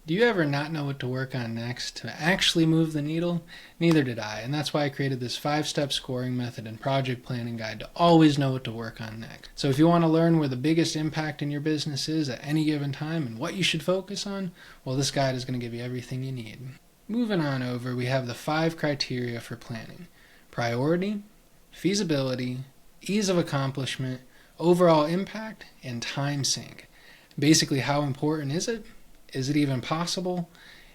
Do you ever not know what to work on next to actually move the needle? Neither did I, and that's why I created this 5-step scoring method and project planning guide to always know what to work on next. So if you want to learn where the biggest impact in your business is at any given time and what you should focus on, well, this guide is going to give you everything you need. Moving on over, we have the 5 criteria for planning: priority, feasibility, ease of accomplishment, overall impact, and time sink. Basically, how important is it? Is it even possible?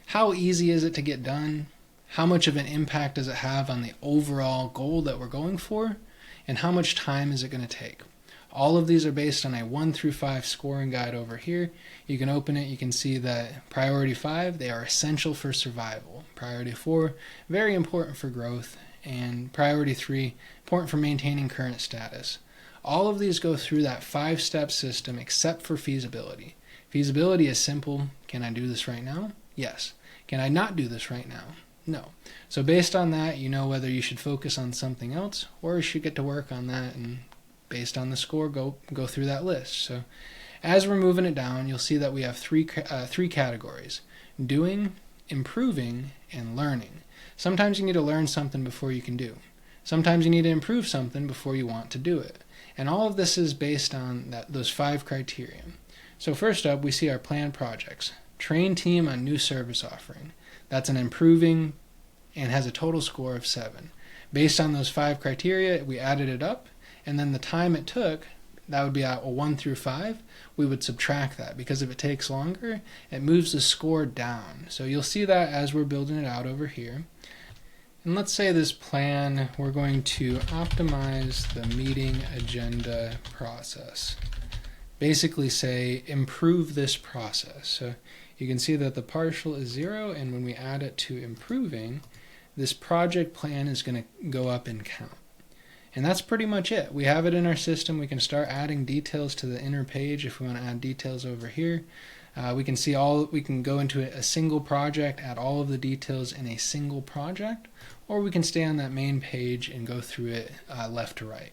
How easy is it to get done? How much of an impact does it have on the overall goal that we're going for? And how much time is it going to take? All of these are based on a 1 through 5 scoring guide over here. You can open it, you can see that priority 5, they are essential for survival. Priority 4, very important for growth. And priority 3, important for maintaining current status. All of these go through that 5-step system except for feasibility. Feasibility is simple. Can I do this right now? Yes. Can I not do this right now? No. So based on that, you know whether you should focus on something else or you should get to work on that, and based on the score, go through that list. So as we're moving it down, you'll see that we have three categories: doing, improving, and learning. Sometimes you need to learn something before you can do. Sometimes you need to improve something before you want to do it. And all of this is based on those 5 criteria. So first up, we see our planned projects. Train team on new service offering. That's an improving and has a total score of 7. Based on those 5 criteria, we added it up, and then the time it took, that would be a 1 through 5, we would subtract that, because if it takes longer, it moves the score down. So you'll see that as we're building it out over here. And let's say this plan, we're going to optimize the meeting agenda process. Basically say improve this process. So you can see that the partial is 0, and when we add it to improving, this project plan is going to go up in count. And that's pretty much it. We have it in our system. We can start adding details to the inner page if we want to add details over here. We can go into a single project, add all of the details in a single project, or we can stay on that main page and go through it left to right.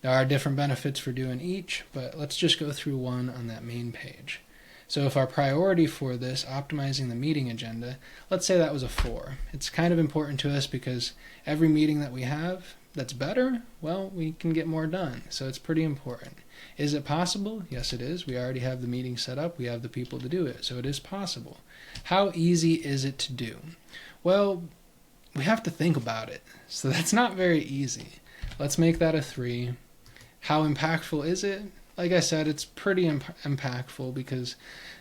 There are different benefits for doing each, but let's just go through one on that main page. So if our priority for this, optimizing the meeting agenda, let's say that was a 4. It's kind of important to us because every meeting that we have that's better, well, we can get more done. So it's pretty important. Is it possible? Yes, it is. We already have the meeting set up. We have the people to do it. So it is possible. How easy is it to do? Well, we have to think about it. So that's not very easy. Let's make that a 3. How impactful is it? Like I said, it's pretty impactful because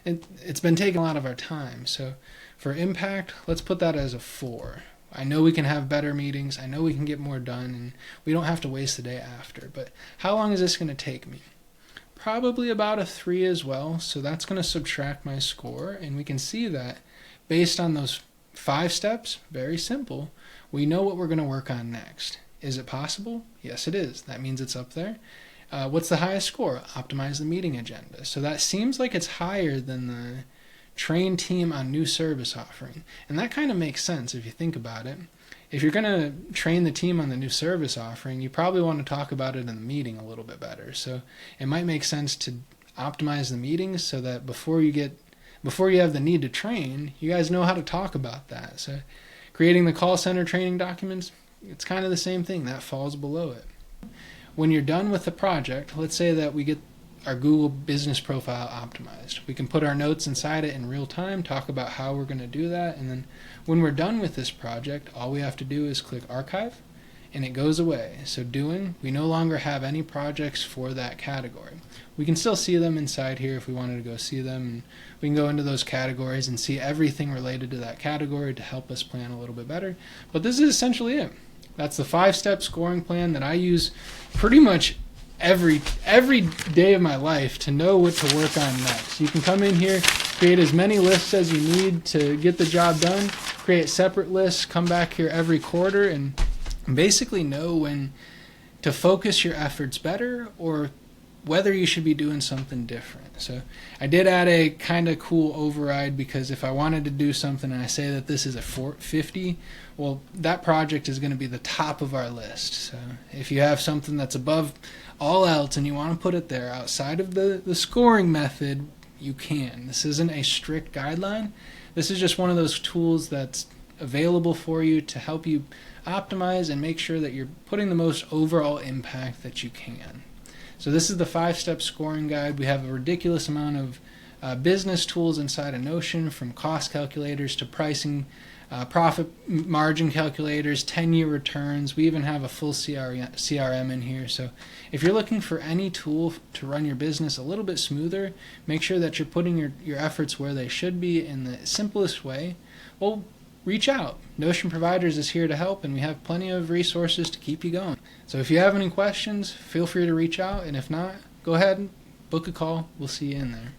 it's been taking a lot of our time. So for impact, let's put that as a 4. I know we can have better meetings. I know we can get more done, and we don't have to waste the day after. But how long is this going to take me? Probably about a 3 as well. So that's going to subtract my score, and we can see that based on those 5 steps, very simple, we know what we're going to work on next. Is it possible? Yes, it is. That means it's up there. What's the highest score? Optimize the meeting agenda. So that seems like it's higher than the train team on new service offering. And that kind of makes sense if you think about it. If you're going to train the team on the new service offering, you probably want to talk about it in the meeting a little bit better. So it might make sense to optimize the meetings so that before you have the need to train, you guys know how to talk about that. So creating the call center training documents, it's kind of the same thing. That falls below it. When you're done with the project, let's say that we get our Google business profile optimized. We can put our notes inside it in real time, talk about how we're going to do that, and then when we're done with this project, all we have to do is click archive, and it goes away. So we no longer have any projects for that category. We can still see them inside here if we wanted to go see them, and we can go into those categories and see everything related to that category to help us plan a little bit better. But this is essentially it. That's the 5-step scoring plan that I use pretty much every day of my life to know what to work on next. You can come in here, create as many lists as you need to get the job done, create separate lists, come back here every quarter, and basically know when to focus your efforts better or whether you should be doing something different. So I did add a kind of cool override because if I wanted to do something and I say that this is a 50, well, that project is going to be the top of our list. So if you have something that's above all else and you want to put it there outside of the scoring method, you can. This isn't a strict guideline. This is just one of those tools that's available for you to help you optimize and make sure that you're putting the most overall impact that you can. So this is the 5-step scoring guide. We have a ridiculous amount of business tools inside of Notion, from cost calculators to pricing, profit margin calculators, 10-year returns. We even have a full CRM in here. So if you're looking for any tool to run your business a little bit smoother, make sure that you're putting your efforts where they should be in the simplest way. Well, reach out. Notion Providers is here to help, and we have plenty of resources to keep you going. So if you have any questions, feel free to reach out, and if not, go ahead and book a call. We'll see you in there.